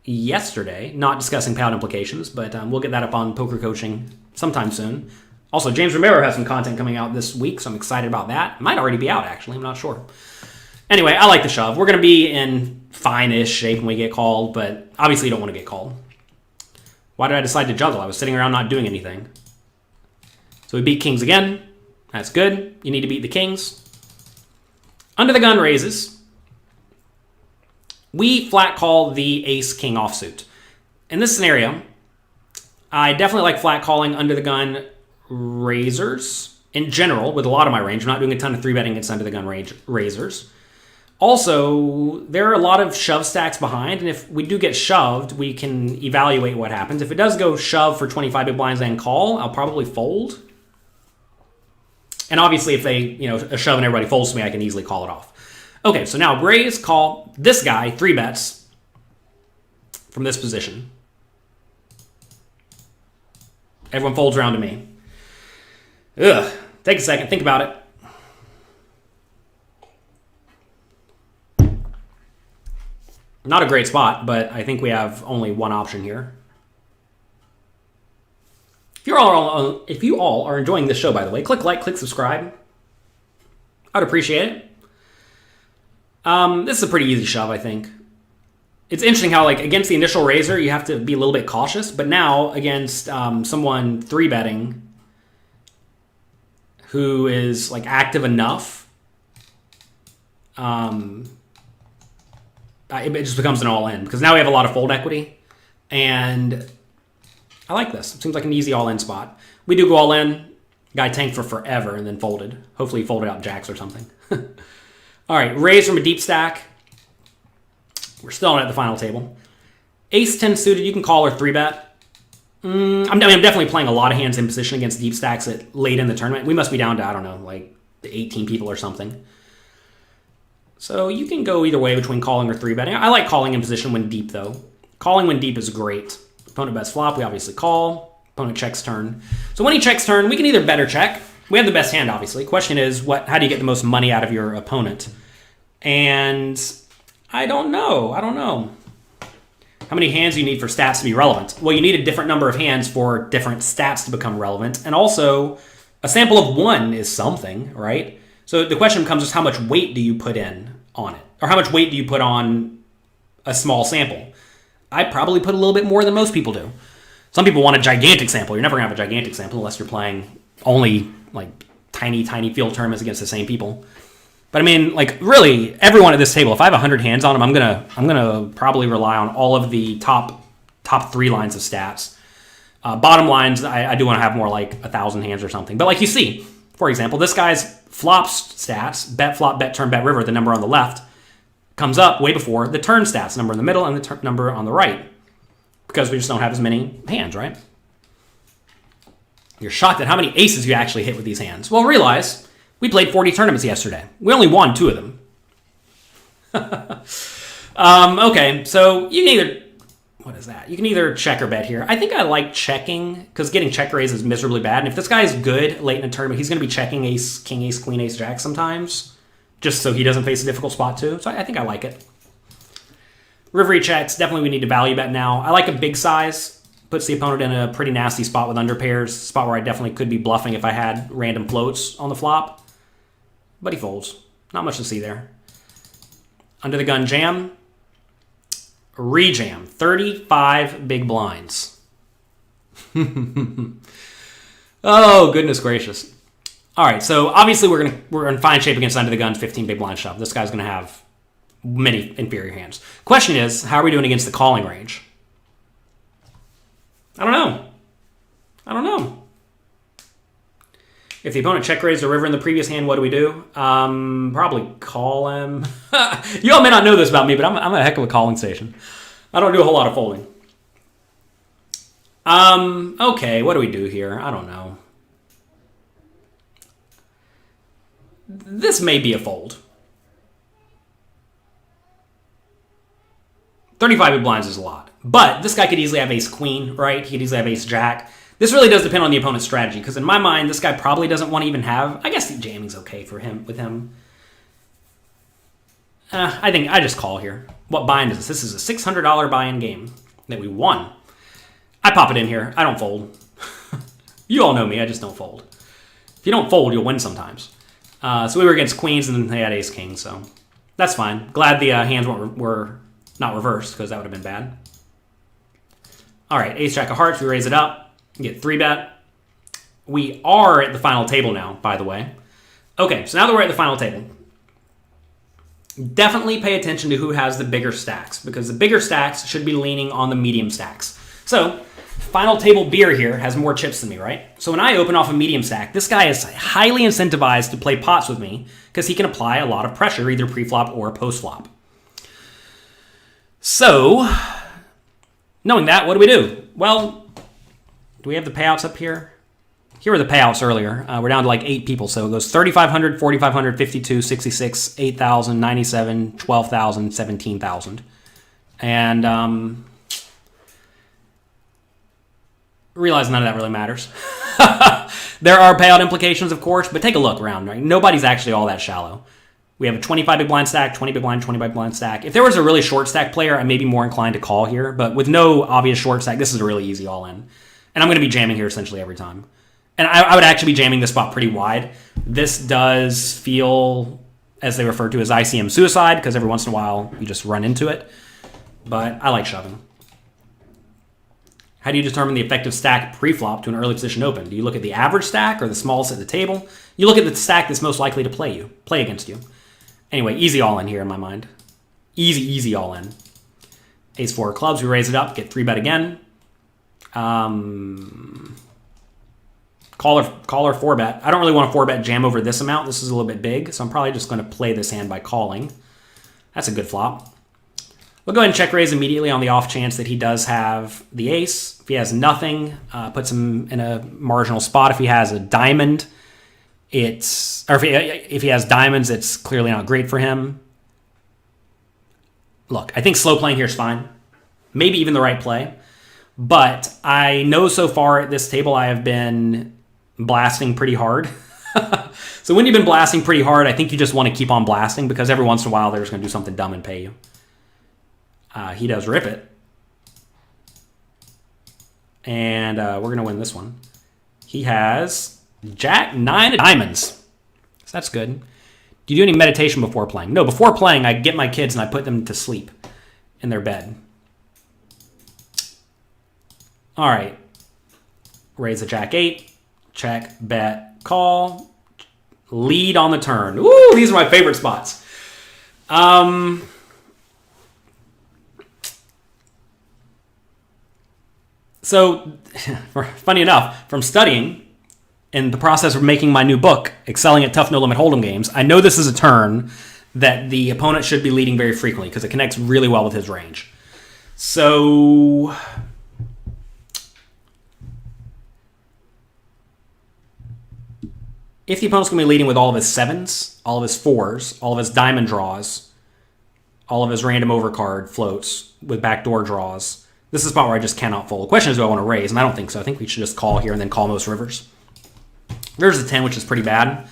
yesterday, not discussing payout implications, but we'll get that up on Poker Coaching sometime soon. Also, James Romero has some content coming out this week, so I'm excited about that. It might already be out, actually. I'm not sure. Anyway, I like the shove. We're going to be in fine-ish shape when we get called, but obviously you don't want to get called. Why did I decide to juggle? I was sitting around not doing anything. So we beat kings again. That's good. You need to beat the kings. Under the gun raises. We flat call the ace-king offsuit. In this scenario, I definitely like flat calling under the gun raisers in general with a lot of my range. I'm not doing a ton of 3-betting against under the gun range raisers. Also, there are a lot of shove stacks behind, and if we do get shoved, we can evaluate what happens. If it does go shove for 25 big blinds and call, I'll probably fold. And obviously, if they, a shove and everybody folds to me, I can easily call it off. Okay, so now raise, call, this guy, 3-bets from this position. Everyone folds around to me. Ugh. Take a second. Think about it. Not a great spot, but I think we have only one option here. If you all are enjoying this show, by the way, click like, click subscribe. I'd appreciate it. This is a pretty easy shove, I think. It's interesting how, like, against the initial raiser, you have to be a little bit cautious, but now against someone 3-betting who is, like, active enough, it just becomes an all-in, because now we have a lot of fold equity, and I like this. It seems like an easy all-in spot. We do go all-in. Guy tanked for forever and then folded. Hopefully he folded out jacks or something. All right, raise from a deep stack. We're still at the final table. Ace-10 suited, you can call or 3-bet. I'm definitely playing a lot of hands in position against deep stacks late in the tournament. We must be down to, I don't know, like 18 people or something. So you can go either way between calling or 3-betting. I like calling in position when deep, though. Calling when deep is great. Opponent bets flop, we obviously call. Opponent checks turn. So when he checks turn, we can either bet or check. We have the best hand, obviously. Question is, how do you get the most money out of your opponent? And I don't know. How many hands do you need for stats to be relevant? Well, you need a different number of hands for different stats to become relevant. And also, a sample of 1 is something, right? So the question becomes just how much weight do you put in on it? Or how much weight do you put on a small sample? I probably put a little bit more than most people do. Some people want a gigantic sample. You're never going to have a gigantic sample unless you're playing only like tiny field tournaments against the same people. But I mean, like, really, everyone at this table, if I have 100 hands on them, I'm gonna probably rely on all of the top 3 lines of stats. Bottom lines, I do want to have more like 1,000 hands or something. But like you see, for example, this guy's flops stats, bet flop, bet turn, bet river, the number on the left, comes up way before the turn stats, number in the middle and the number on the right. Because we just don't have as many hands, right? You're shocked at how many aces you actually hit with these hands. Well, realize we played 40 tournaments yesterday. We only won 2 of them. Okay, so you can either... What is that? You can either check or bet here. I think I like checking, because getting check raise is miserably bad. And if this guy is good late in a tournament, he's going to be checking ace, king, ace, queen, ace, jack sometimes, just so he doesn't face a difficult spot too. So I think I like it. Rivery checks. Definitely we need to value bet now. I like a big size. Puts the opponent in a pretty nasty spot with underpairs. Spot where I definitely could be bluffing if I had random floats on the flop. But he folds. Not much to see there. Under the gun jam. Rejam. 35 big blinds. Oh, goodness gracious. All right, so obviously we're in fine shape against under the gun 15 big blind shove. This guy's going to have many inferior hands. Question is, how are we doing against the calling range? I don't know. If the opponent check raised a river in the previous hand, what do we do? Probably call him. You all may not know this about me, but I'm a heck of a calling station. I don't do a whole lot of folding. Okay, what do we do here? I don't know. This may be a fold. 35 big blinds is a lot. But this guy could easily have ace queen, right? He could easily have ace jack. This really does depend on the opponent's strategy, because in my mind, this guy probably doesn't want to even have... I guess the jamming's okay for him with him. I think I just call here. What buy-in is this? This is a $600 buy-in game that we won. I pop it in here. I don't fold. You all know me. I just don't fold. If you don't fold, you'll win sometimes. So we were against queens, and then they had ace king, so that's fine. Glad the hands were not reversed, because that would have been bad. All right, ace jack of hearts. We raise it up. Get 3-bet. We are at the final table now, by the way. Okay, so now that we're at the final table, definitely pay attention to who has the bigger stacks, because the bigger stacks should be leaning on the medium stacks. So, final table beer here has more chips than me, right? So when I open off a medium stack, this guy is highly incentivized to play pots with me, because he can apply a lot of pressure, either pre-flop or post-flop. So, knowing that, what do? Well, do we have the payouts up here? Here were the payouts earlier. We're down to like 8 people. So it goes 3,500, 4,500, 52, 66, 8,000, 97, 12,000, 17,000. And realize none of that really matters. There are payout implications, of course, but take a look around. Right? Nobody's actually all that shallow. We have a 25 big blind stack, 20 big blind, 20 big blind stack. If there was a really short stack player, I may be more inclined to call here. But with no obvious short stack, this is a really easy all-in. And I'm going to be jamming here essentially every time. And I would actually be jamming this spot pretty wide. This does feel, as they refer to as ICM suicide, because every once in a while you just run into it. But I like shoving. How do you determine the effective stack pre-flop to an early position open? Do you look at the average stack or the smallest at the table? You look at the stack that's most likely to play against you. Anyway, easy all-in here in my mind. Easy all-in. Ace-4 of clubs, we raise it up, get 3-bet again. Call or 4-bet. I don't really want a 4-bet jam over this amount. This is a little bit big, so I'm probably just going to play this hand by calling. That's a good flop. We'll go ahead and check raise immediately on the off chance that he does have the ace. If he has nothing, puts him in a marginal spot. If he has a diamond, if he has diamonds, it's clearly not great for him. Look, I think slow playing here is fine. Maybe even the right play. But I know so far at this table I have been blasting pretty hard. So when you've been blasting pretty hard, I think you just want to keep on blasting because every once in a while they're just going to do something dumb and pay you. He does rip it. And we're going to win this one. He has Jack 9 of diamonds. So that's good. Do you do any meditation before playing? No, before playing, I get my kids and I put them to sleep in their bed. All right. Raise a Jack 8. Check, bet, call. Lead on the turn. Ooh, these are my favorite spots. So, funny enough, from studying in the process of making my new book, Excelling at Tough No Limit Hold'em Games, I know this is a turn that the opponent should be leading very frequently because it connects really well with his range. So, if the opponent's going to be leading with all of his 7s, all of his 4s, all of his diamond draws, all of his random overcard floats with backdoor draws, this is a spot where I just cannot fold. The question is, do I want to raise? And I don't think so. I think we should just call here and then call most rivers. Rivers a 10, which is pretty bad.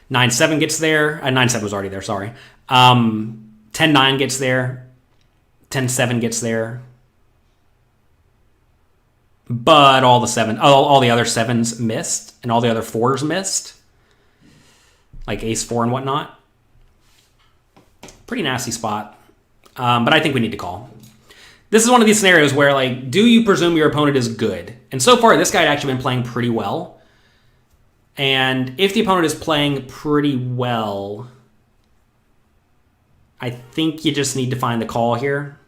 9-7 gets there. 9-7 was already there, sorry. 10-9 gets there. 10-7 gets there. But all the other 7s missed, and all the other 4s missed. Like ace-4 and whatnot. Pretty nasty spot. But I think we need to call. This is one of these scenarios where, like, do you presume your opponent is good? And so far, this guy had actually been playing pretty well. And if the opponent is playing pretty well, I think you just need to find the call here.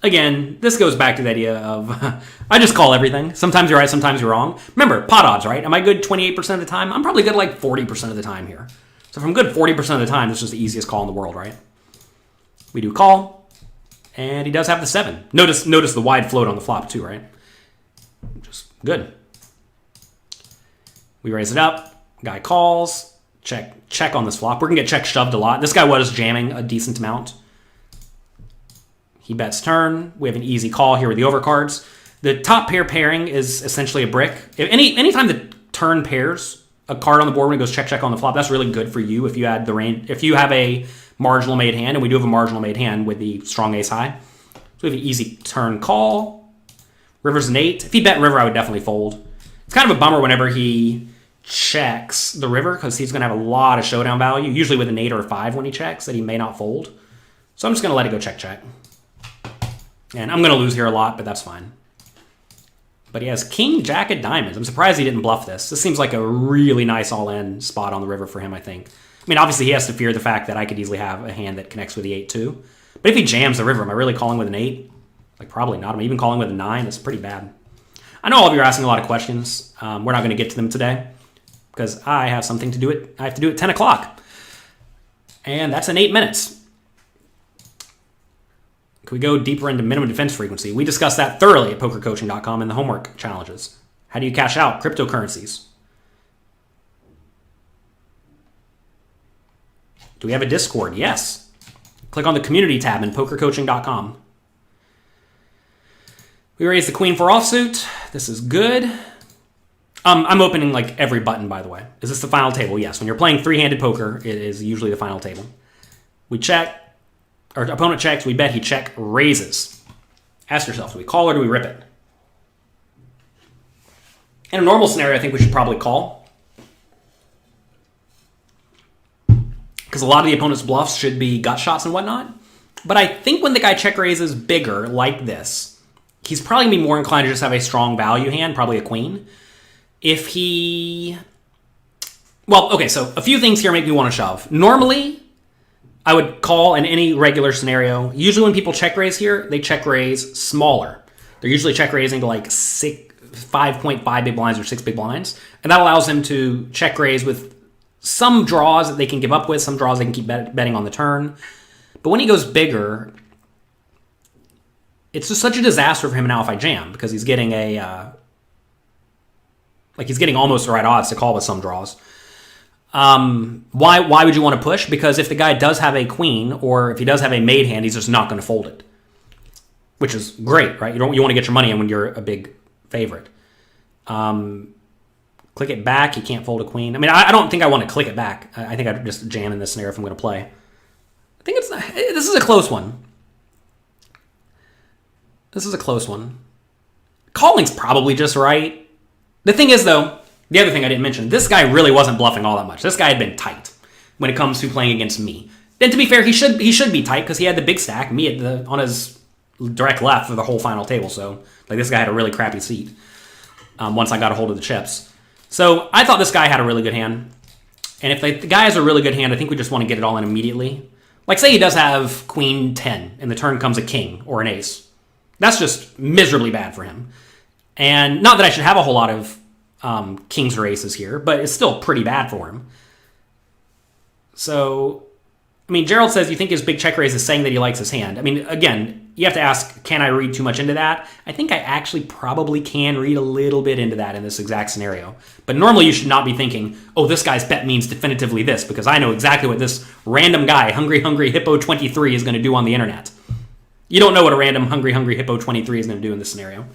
Again, this goes back to the idea of I just call everything. Sometimes you're right, sometimes you're wrong. Remember, pot odds, right? Am I good 28% of the time? I'm probably good like 40% of the time here. So if I'm good 40% of the time, this is the easiest call in the world, right? We do call. And he does have the 7. Notice the wide float on the flop too, right? Just good. We raise it up. Guy calls. Check on this flop. We're going to get check shoved a lot. This guy was jamming a decent amount. He bets turn. We have an easy call here with the overcards. The top pair pairing is essentially a brick. Anytime the turn pairs a card on the board when it goes check on the flop, that's really good for you if you add the range. If you have a marginal made hand, and we do have a marginal made hand with the strong ace high. So we have an easy turn call. River's an 8. If he bet river, I would definitely fold. It's kind of a bummer whenever he checks the river because he's going to have a lot of showdown value, usually with an 8 or a 5 when he checks, that he may not fold. So I'm just going to let it go check. And I'm going to lose here a lot, but that's fine. But he has king, jack of diamonds. I'm surprised he didn't bluff this. This seems like a really nice all-in spot on the river for him, I think. I mean, obviously he has to fear the fact that I could easily have a hand that connects with the 8 too. But if he jams the river, am I really calling with an 8? Like, probably not. I'm even calling with a 9. It's pretty bad. I know all of you are asking a lot of questions. We're not going to get to them today because I have something to do. I have to do it at 10 o'clock. And that's in 8 minutes. Can we go deeper into minimum defense frequency? We discussed that thoroughly at pokercoaching.com in the homework challenges. How do you cash out cryptocurrencies? Do we have a Discord? Yes. Click on the community tab in pokercoaching.com. We raise the queen for offsuit. This is good. I'm opening like every button, by the way. Is this the final table? Yes. When you're playing three-handed poker, it is usually the final table. We check. Our opponent checks. We bet. He check raises. Ask yourself, do we call or do we rip it? In a normal scenario, I think we should probably call. Because a lot of the opponent's bluffs should be gut shots and whatnot. But I think when the guy check raises bigger like this, he's probably going to be more inclined to just have a strong value hand, probably a queen. If he... Well, okay, so a few things here make me want to shove. Normally, I would call in any regular scenario. Usually when people check raise here, they check raise smaller. They're usually check raising to like 5.5 big blinds or 6 big blinds. And that allows them to check raise with some draws that they can give up with, some draws they can keep betting on the turn. But when he goes bigger, it's just such a disaster for him now if I jam, because he's getting he's getting almost the right odds to call with some draws. Why would you want to push? Because if the guy does have a queen, or if he does have a made hand, he's just not going to fold it, which is great, right? You want to get your money in when you're a big favorite. Click it back. You can't fold a queen. I mean, I don't think I want to click it back. I think I'd just jam in this scenario if I'm going to play. I think this is a close one. This is a close one. Calling's probably just right. The thing is, though, the other thing I didn't mention, this guy really wasn't bluffing all that much. This guy had been tight when it comes to playing against me. And to be fair, he should be tight because he had the big stack, me on his direct left for the whole final table. So like this guy had a really crappy seat once I got a hold of the chips. So I thought this guy had a really good hand. And if the guy has a really good hand, I think we just want to get it all in immediately. Like say he does have queen 10 and the turn comes a king or an ace. That's just miserably bad for him. And not that I should have a whole lot of kings or aces here, but it's still pretty bad for him. So, I mean, Gerald says you think his big check raise is saying that he likes his hand. I mean, again, you have to ask, can I read too much into that? I think I actually probably can read a little bit into that in this exact scenario. But normally you should not be thinking, oh, this guy's bet means definitively this, because I know exactly what this random guy, Hungry Hippo 23, is going to do on the internet. You don't know what a random Hungry Hippo 23 is going to do in this scenario.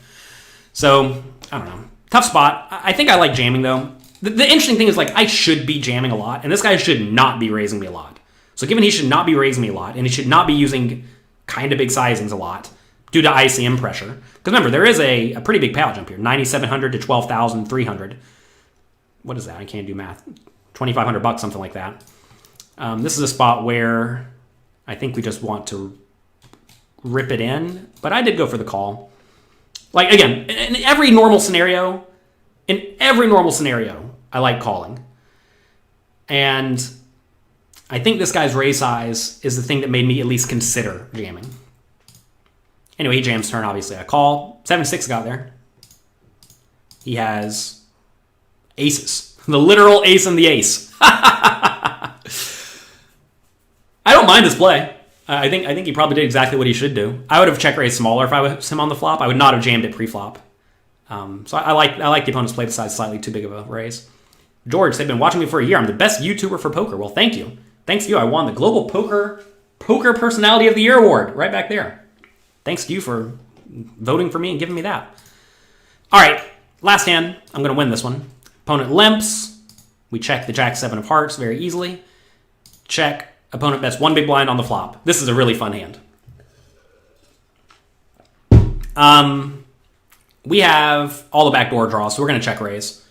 So, I don't know. Tough spot. I think I like jamming, though. The interesting thing is, like, I should be jamming a lot, and this guy should not be raising me a lot. So given he should not be raising me a lot, and he should not be using kind of big sizings a lot due to ICM pressure. Because remember, there is a pretty big payout jump here. 9,700 to 12,300. What is that? I can't do math. $2,500, something like that. This is a spot where I think we just want to rip it in. But I did go for the call. Like, again, in every normal scenario, I like calling. And I think this guy's raise size is the thing that made me at least consider jamming. Anyway, he jams turn, obviously. I call. 7-6 got there. He has aces. The literal ace and the ace. I don't mind this play. I think he probably did exactly what he should do. I would have check raised smaller if I was him on the flop. I would not have jammed it pre-flop. So I like the opponent's play size slightly too big of a raise. George, they've been watching me for a year. I'm the best YouTuber for poker. Well, thank you. Thanks to you, I won the Global Poker Personality of the Year Award right back there. Thanks to you for voting for me and giving me that. All right, last hand. I'm going to win this one. Opponent limps. We check the Jack-7 of hearts very easily. Check. Opponent bets one big blind on the flop. This is a really fun hand. We have all the backdoor draws, so we're going to check raise.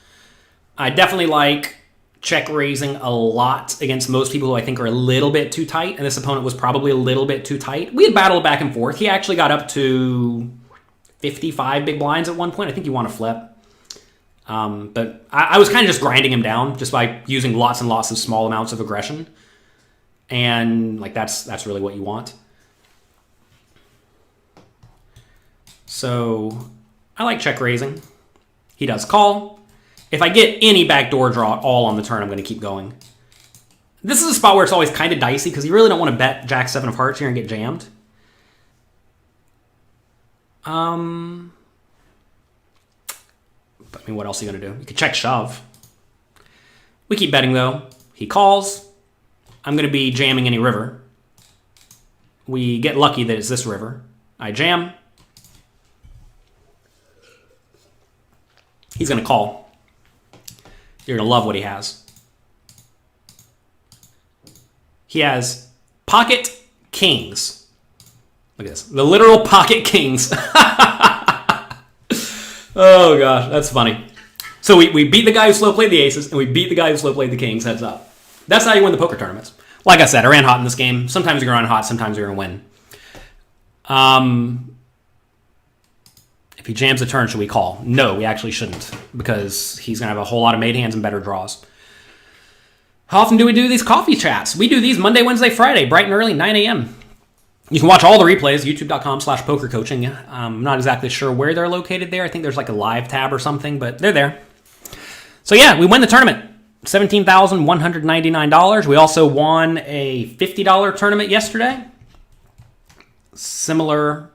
I definitely like check raising a lot against most people who I think are a little bit too tight, and this opponent was probably a little bit too tight. We had battled back and forth. He actually got up to 55 big blinds at one point. I think you want to flip. But I was kind of just grinding him down just by using lots and lots of small amounts of aggression. And like that's really what you want. So I like check raising. He does call. If I get any backdoor draw at all on the turn, I'm going to keep going. This is a spot where it's always kind of dicey because you really don't want to bet Jack-7 of hearts here and get jammed. But I mean, what else are you going to do? You could check shove. We keep betting, though. He calls. I'm going to be jamming any river. We get lucky that it's this river. I jam. He's going to call. You're going to love what he has. He has pocket kings. Look at this. The literal pocket kings. Oh, gosh. That's funny. So we beat the guy who slow played the aces, and we beat the guy who slow played the kings. Heads up. That's how you win the poker tournaments. Like I said, I ran hot in this game. Sometimes you're going to run hot. Sometimes you're going to win. If he jams a turn, should we call? No, we actually shouldn't, because he's going to have a whole lot of made hands and better draws. How often do we do these coffee chats? We do these Monday, Wednesday, Friday, bright and early, 9 a.m. You can watch all the replays, youtube.com/pokercoaching. I'm not exactly sure where they're located there. I think there's like a live tab or something, but they're there. So yeah, we win the tournament. $17,199. We also won a $50 tournament yesterday. Similar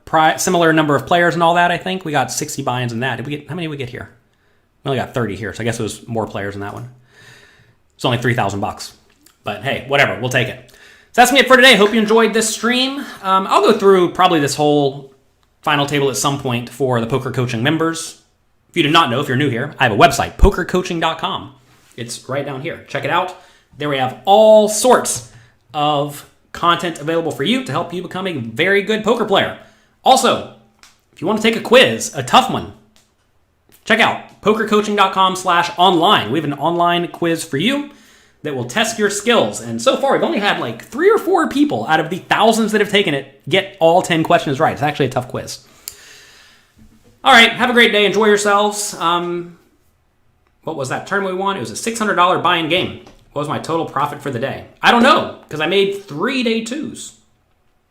number of players and all that, I think. We got 60 buy-ins in that. How many did we get here? We only got 30 here, so I guess it was more players in that one. It's only $3,000. But hey, whatever, we'll take it. So that's me for today. Hope you enjoyed this stream. I'll go through probably this whole final table at some point for the Poker Coaching members. If you did not know, if you're new here, I have a website, pokercoaching.com. It's right down here. Check it out. There we have all sorts of content available for you to help you become a very good poker player. Also, if you want to take a quiz, a tough one, check out pokercoaching.com/online. We have an online quiz for you that will test your skills. And so far, we've only had like 3 or 4 people out of the thousands that have taken it get all 10 questions right. It's actually a tough quiz. All right, have a great day. Enjoy yourselves. What was that tournament we won? It was a $600 buy-in game. What was my total profit for the day? I don't know, because I made 3 day twos.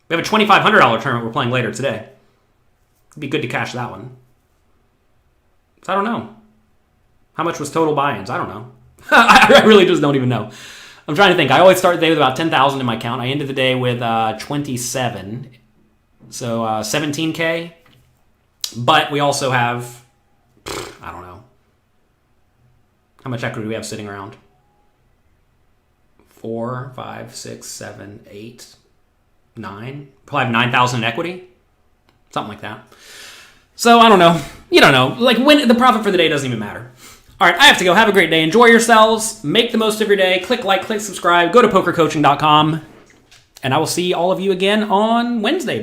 We have a $2,500 tournament we're playing later today. It'd be good to cash that one. So I don't know. How much was total buy-ins? I don't know. I really just don't even know. I'm trying to think. I always start the day with about 10,000 in my account. I ended the day with 27. So $17K. But we also have, I don't know. How much equity do we have sitting around? 4, 5, 6, 7, 8, 9. Probably have 9,000 in equity. Something like that. So I don't know. You don't know. Like, when the profit for the day doesn't even matter. All right, I have to go. Have a great day. Enjoy yourselves. Make the most of your day. Click like, click subscribe. Go to pokercoaching.com. And I will see all of you again on Wednesday.